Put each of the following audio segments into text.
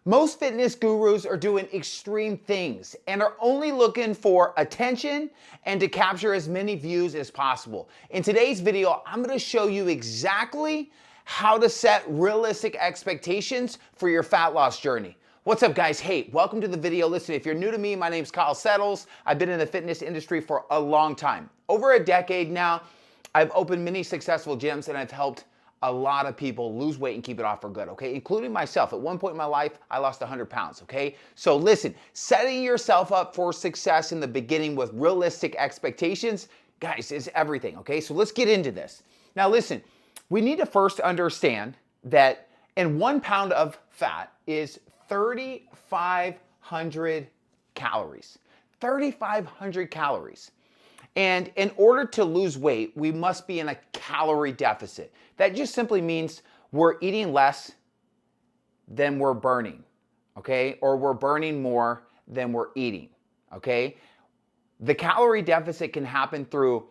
Most fitness gurus are doing extreme things and are only looking for attention and to capture as many views as possible. In today's video, I'm going to show you exactly how to set realistic expectations for your fat loss journey. What's up, guys? Hey, welcome to the video. Listen, if you're new to me, my name's Kyle Settles. I've been in the fitness industry for a long time. Over a decade now, I've opened many successful gyms and I've helped a lot of people lose weight and keep it off for good, okay? Including myself. At one point in my life, I lost 100 pounds, okay? So listen, setting yourself up for success in the beginning with realistic expectations, guys, is everything, okay? So let's get into this. Now listen, we need to first understand that in 1 pound of fat is 3,500 calories. 3,500 calories. And in order to lose weight, we must be in a calorie deficit. That just simply means we're eating less than we're burning, okay? Or we're burning more than we're eating, okay? The calorie deficit can happen through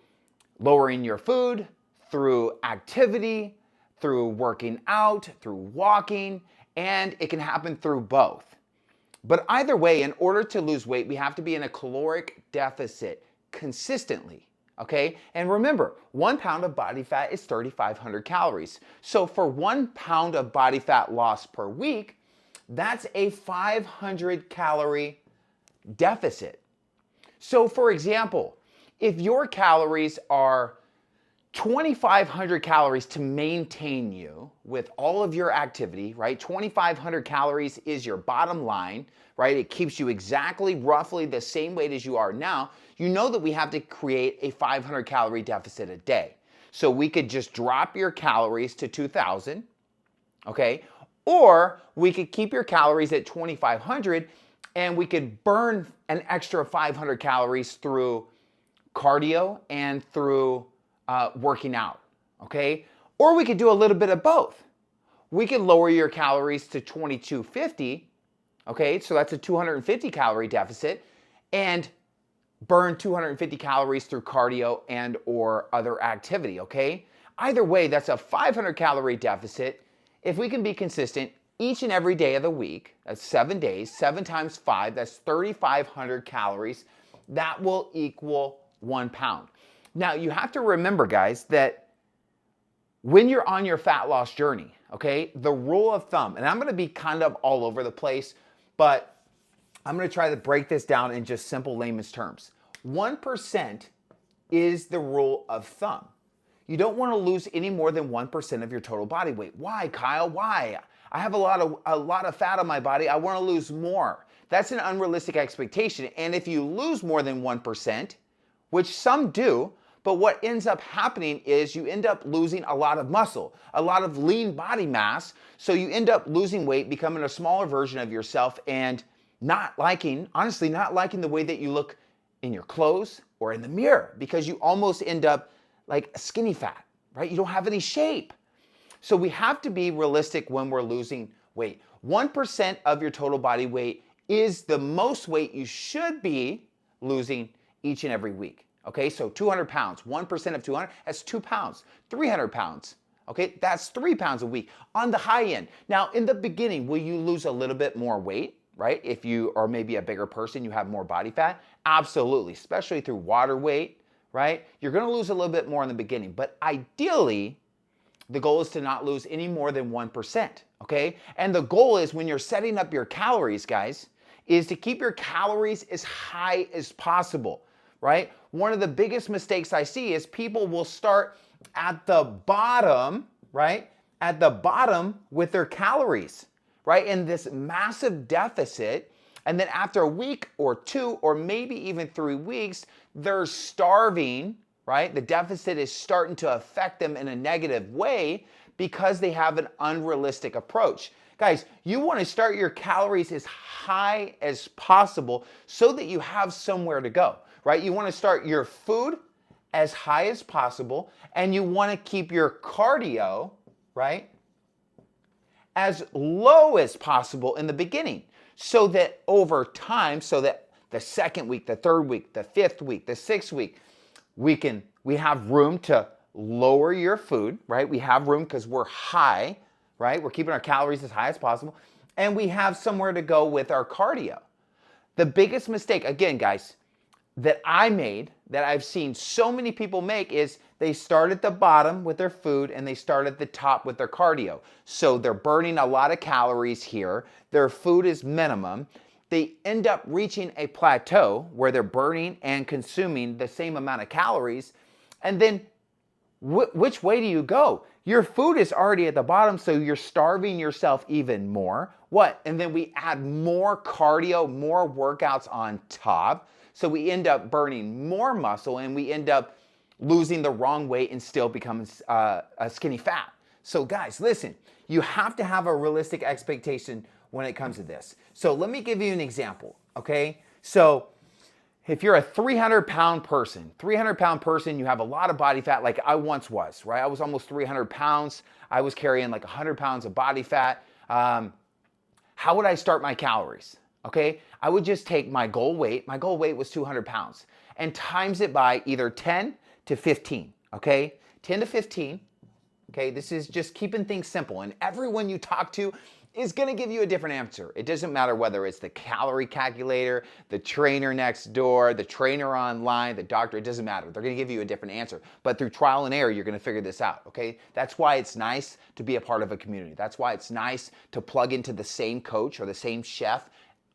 lowering your food, through activity, through working out, through walking, and it can happen through both. But either way, in order to lose weight, we have to be in a caloric deficit consistently, okay? And remember, 1 pound of body fat is 3,500 calories. So for 1 pound of body fat loss per week, that's a 500 calorie deficit. So for example, if your calories are 2,500 calories to maintain you with all of your activity, right? 2,500 calories is your bottom line, right? It keeps you exactly roughly the same weight as you are now. You know that we have to create a 500 calorie deficit a day. So we could just drop your calories to 2,000, okay? Or we could keep your calories at 2,500 and we could burn an extra 500 calories through cardio and through working out, okay? Or we could do a little bit of both. We could lower your calories to 2,250, okay? So that's a 250 calorie deficit, and burn 250 calories through cardio and or other activity, okay? Either way, that's a 500 calorie deficit. If we can be consistent each and every day of the week, that's 7 days, 7 times 5, that's 3,500 calories. That will equal 1 pound. Now, you have to remember, guys, that when you're on your fat loss journey, okay, the rule of thumb, and I'm going to be kind of all over the place, but I'm going to try to break this down in just simple layman's terms. 1% is the rule of thumb. You don't want to lose any more than 1% of your total body weight. Why, Kyle? Why? I have a lot of fat on my body. I want to lose more. That's an unrealistic expectation. And if you lose more than 1%, which some do, but what ends up happening is you end up losing a lot of muscle, a lot of lean body mass. So you end up losing weight, becoming a smaller version of yourself, and honestly, not liking the way that you look in your clothes or in the mirror, because you almost end up like skinny fat, right? You don't have any shape. So we have to be realistic when we're losing weight. 1% of your total body weight is the most weight you should be losing each and every week. Okay, so 200 pounds, 1% of 200, that's 2 pounds. 300 pounds, okay, that's 3 pounds a week on the high end. Now, in the beginning, will you lose a little bit more weight, right? If you are maybe a bigger person, you have more body fat? Absolutely, especially through water weight, right? You're gonna lose a little bit more in the beginning, but ideally, the goal is to not lose any more than 1%, okay? And the goal is when you're setting up your calories, guys, is to keep your calories as high as possible, right? One of the biggest mistakes I see is people will start at the bottom, right? At the bottom with their calories, right? In this massive deficit. And then after a week or 2, or maybe even 3 weeks, they're starving, right? The deficit is starting to affect them in a negative way because they have an unrealistic approach. Guys, you want to start your calories as high as possible so that you have somewhere to go, right? You want to start your food as high as possible, and you want to keep your cardio, right, as low as possible in the beginning, so that over time, so that the second week, the third week, the fifth week, the sixth week, we have room to lower your food, right? We have room because we're high, right? We're keeping our calories as high as possible. and we have somewhere to go with our cardio. The biggest mistake, again, guys, that I made, that I've seen so many people make, is they start at the bottom with their food and they start at the top with their cardio. So they're burning a lot of calories here. Their food is minimum. They end up reaching a plateau where they're burning and consuming the same amount of calories. And then which way do you go? Your food is already at the bottom, so you're starving yourself even more. What? And then we add more cardio, more workouts on top. So we end up burning more muscle and we end up losing the wrong weight and still becoming a skinny fat. So guys, listen, you have to have a realistic expectation when it comes to this. So let me give you an example, okay? So if you're a 300-pound person, you have a lot of body fat like I once was, right? I was almost 300 pounds. I was carrying like 100 pounds of body fat. How would I start my calories? Okay, I would just take my goal weight. My goal weight was 200 pounds and times it by either 10 to 15, okay? 10 to 15, okay? This is just keeping things simple. And everyone you talk to is gonna give you a different answer. It doesn't matter whether it's the calorie calculator, the trainer next door, the trainer online, the doctor, it doesn't matter. They're gonna give you a different answer. But through trial and error, you're gonna figure this out, okay? That's why it's nice to be a part of a community. That's why it's nice to plug into the same coach or the same chef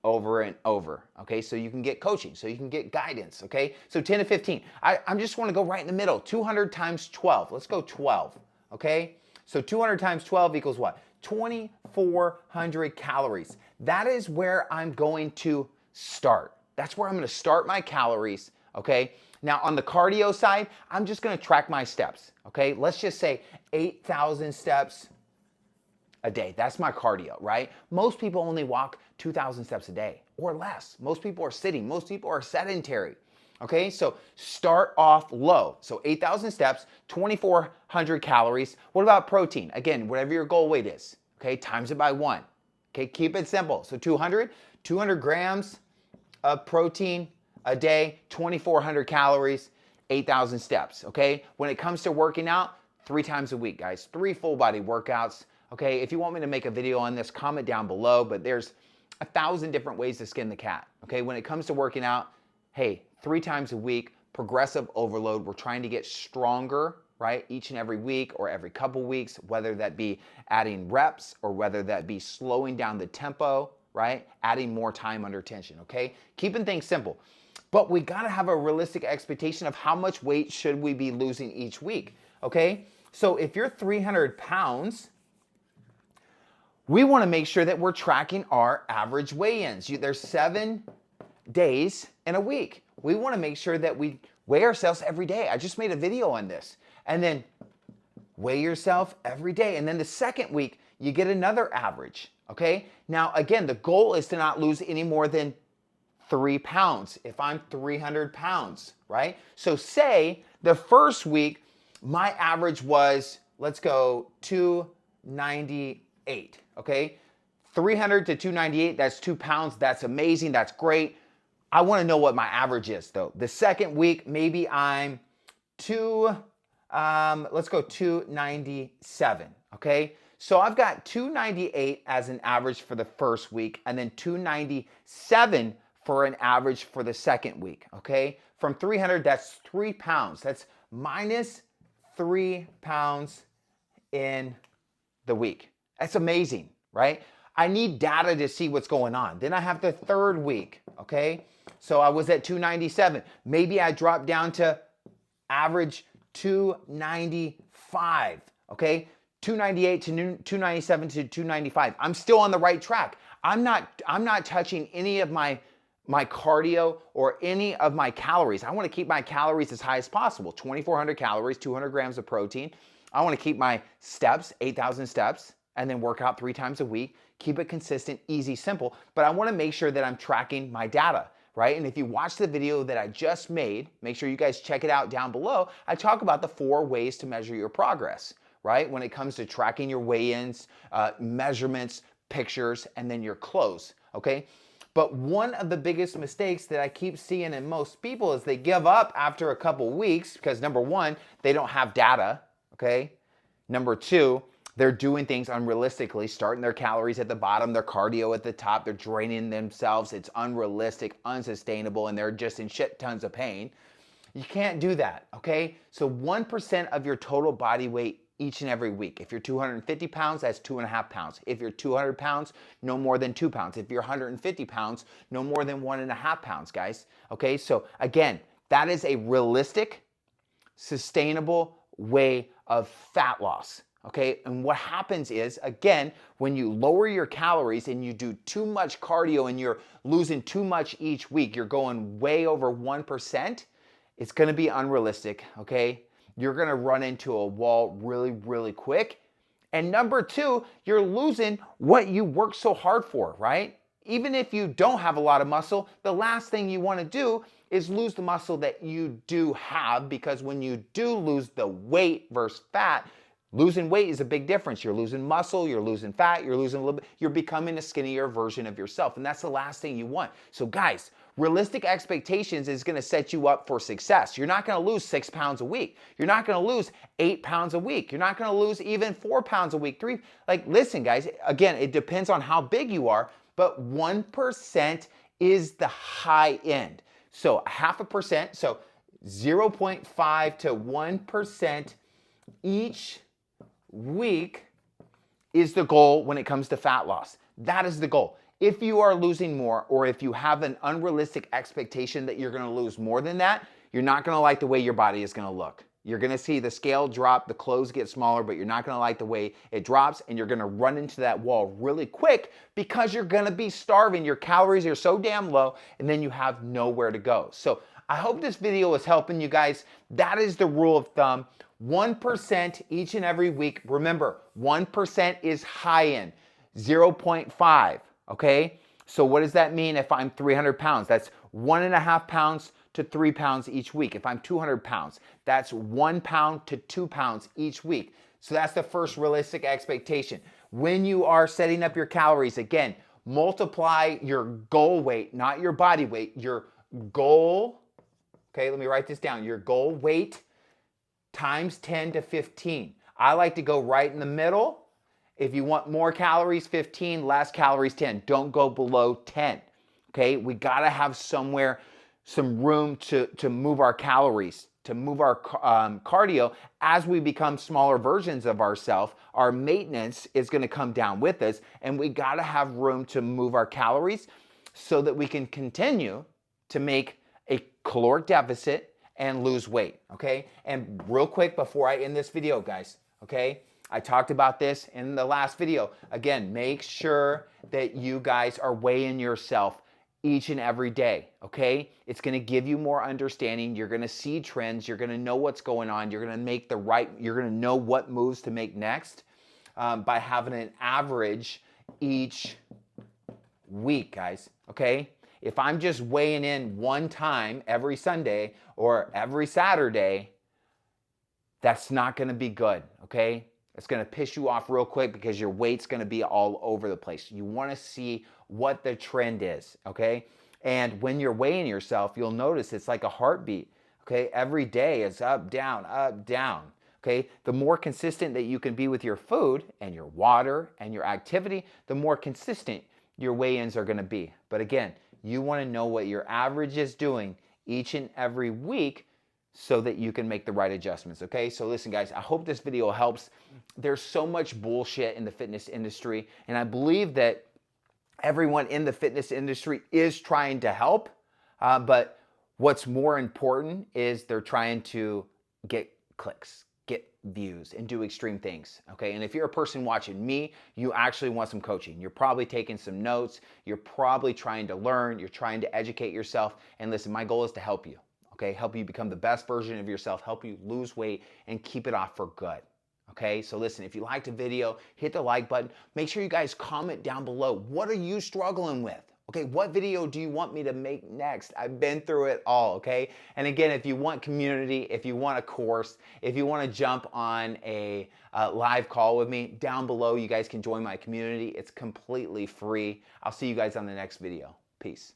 over and over, okay? So you can get coaching, so you can get guidance, okay? So 10 to 15. I'm just wanna go right in the middle. 200 times 12, let's go 12, okay? So 200 times 12 equals what? 2,400 calories. That is where I'm going to start. That's where I'm gonna start my calories, okay? Now on the cardio side, I'm just gonna track my steps, okay? Let's just say 8,000 steps a day. That's my cardio, right? Most people only walk 2,000 steps a day or less. Most people are sitting. Most people are sedentary. Okay, so start off low. So 8,000 steps, 2,400 calories. What about protein? Again, whatever your goal weight is, okay, times it by 1. Okay, keep it simple. So 200 grams of protein a day, 2,400 calories, 8,000 steps, okay? When it comes to working out, 3 times a week, guys. 3 full body workouts. Okay, if you want me to make a video on this, comment down below, but there's 1,000 different ways to skin the cat. Okay, when it comes to working out, hey, 3 times a week, progressive overload. We're trying to get stronger, right? Each and every week or every couple weeks, whether that be adding reps or whether that be slowing down the tempo, right? Adding more time under tension, okay? Keeping things simple. But we gotta have a realistic expectation of how much weight should we be losing each week, okay? So if you're 300 pounds, we want to make sure that we're tracking our average weigh-ins. There's 7 days in a week. We want to make sure that we weigh ourselves every day. I just made a video on this. And then weigh yourself every day. And then the second week, you get another average, okay? Now, again, the goal is to not lose any more than 3 pounds if I'm 300 pounds, right? So say the first week, my average was, let's go, 298. Okay, 300 to 298, that's 2 pounds. That's amazing. That's great. I want to know what my average is though. The second week, maybe I'm let's go 297. Okay, so I've got 298 as an average for the first week and then 297 for an average for the second week. Okay, from 300, that's 3 pounds. That's minus 3 pounds in the week. That's amazing, right? I need data to see what's going on. Then I have the third week, okay? So I was at 297. Maybe I dropped down to average 295, okay? 298 to 297 to 295. I'm still on the right track. I'm not touching any of my cardio or any of my calories. I want to keep my calories as high as possible. 2,400 calories, 200 grams of protein. I want to keep my steps, 8,000 steps, and then work out 3 times a week. Keep it consistent, easy, simple. But I want to make sure that I'm tracking my data, right? And if you watch the video that I just made, make sure you guys check it out down below. I talk about the 4 ways to measure your progress, right? When it comes to tracking your weigh-ins, measurements, pictures, and then your clothes, okay? But one of the biggest mistakes that I keep seeing in most people is they give up after a couple weeks because number 1, they don't have data, okay? Number 2, They're doing things unrealistically, starting their calories at the bottom, their cardio at the top, they're draining themselves. It's unrealistic, unsustainable, and they're just in shit tons of pain. You can't do that, okay? So 1% of your total body weight each and every week. If you're 250 pounds, that's 2.5 pounds. If you're 200 pounds, no more than 2 pounds. If you're 150 pounds, no more than 1.5 pounds, guys. Okay, so again, that is a realistic, sustainable way of fat loss. Okay, and what happens is, again, when you lower your calories and you do too much cardio and you're losing too much each week, you're going way over 1%, it's gonna be unrealistic, okay? You're gonna run into a wall really, really quick. And number two, you're losing what you worked so hard for, right? Even if you don't have a lot of muscle, the last thing you wanna do is lose the muscle that you do have, because when you do lose the weight versus fat, losing weight is a big difference. You're losing muscle, you're losing fat, you're losing a little bit, you're becoming a skinnier version of yourself. And that's the last thing you want. So guys, realistic expectations is gonna set you up for success. You're not gonna lose 6 pounds a week. You're not gonna lose 8 pounds a week. You're not gonna lose even 4 pounds a week, 3. Like, listen guys, again, it depends on how big you are, but 1% is the high end. So 0.5%, so 0.5 to 1% each week is the goal when it comes to fat loss. That is the goal. If you are losing more, or if you have an unrealistic expectation that you're gonna lose more than that, you're not gonna like the way your body is gonna look. You're gonna see the scale drop, the clothes get smaller, but you're not gonna like the way it drops, and you're gonna run into that wall really quick because you're gonna be starving. Your calories are so damn low, and then you have nowhere to go. So I hope this video is helping you guys. That is the rule of thumb. 1% each and every week. Remember, 1% is high end, 0.5, okay? So what does that mean if I'm 300 pounds? That's 1.5 pounds to 3 pounds each week. If I'm 200 pounds, that's 1 pound to 2 pounds each week. So that's the first realistic expectation. When you are setting up your calories, again, multiply your goal weight, not your body weight, your goal, okay, let me write this down, your goal weight times 10 to 15. I like to go right in the middle. If you want more calories, 15, less calories, 10. Don't go below 10, okay? We gotta have somewhere, some room to move our calories, to move our cardio. As we become smaller versions of ourselves, our maintenance is gonna come down with us, and we gotta have room to move our calories so that we can continue to make a caloric deficit and lose weight, okay? And real quick before I end this video, guys, okay? I talked about this in the last video. Again, make sure that you guys are weighing yourself each and every day, okay? It's gonna give you more understanding. You're gonna see trends. You're gonna know what's going on. You're gonna know what moves to make next by having an average each week, guys, okay? If I'm just weighing in one time every Sunday or every Saturday, that's not gonna be good, okay? It's gonna piss you off real quick because your weight's gonna be all over the place. You wanna see what the trend is, okay? And when you're weighing yourself, you'll notice it's like a heartbeat, okay? Every day is up, down, okay? The more consistent that you can be with your food and your water and your activity, the more consistent your weigh-ins are gonna be. But again, you wanna know what your average is doing each and every week so that you can make the right adjustments, okay? So listen, guys, I hope this video helps. There's so much bullshit in the fitness industry, and I believe that everyone in the fitness industry is trying to help, but what's more important is they're trying to get clicks, get views, and do extreme things, okay? And if you're a person watching me, you actually want some coaching. You're probably taking some notes. You're probably trying to learn. You're trying to educate yourself. And listen, my goal is to help you, okay? Help you become the best version of yourself, help you lose weight, and keep it off for good, okay? So listen, if you liked the video, hit the like button. Make sure you guys comment down below. What are you struggling with? Okay, what video do you want me to make next? I've been through it all, okay? And again, if you want community, if you want a course, if you want to jump on a live call with me, down below you guys can join my community. It's completely free. I'll see you guys on the next video. Peace.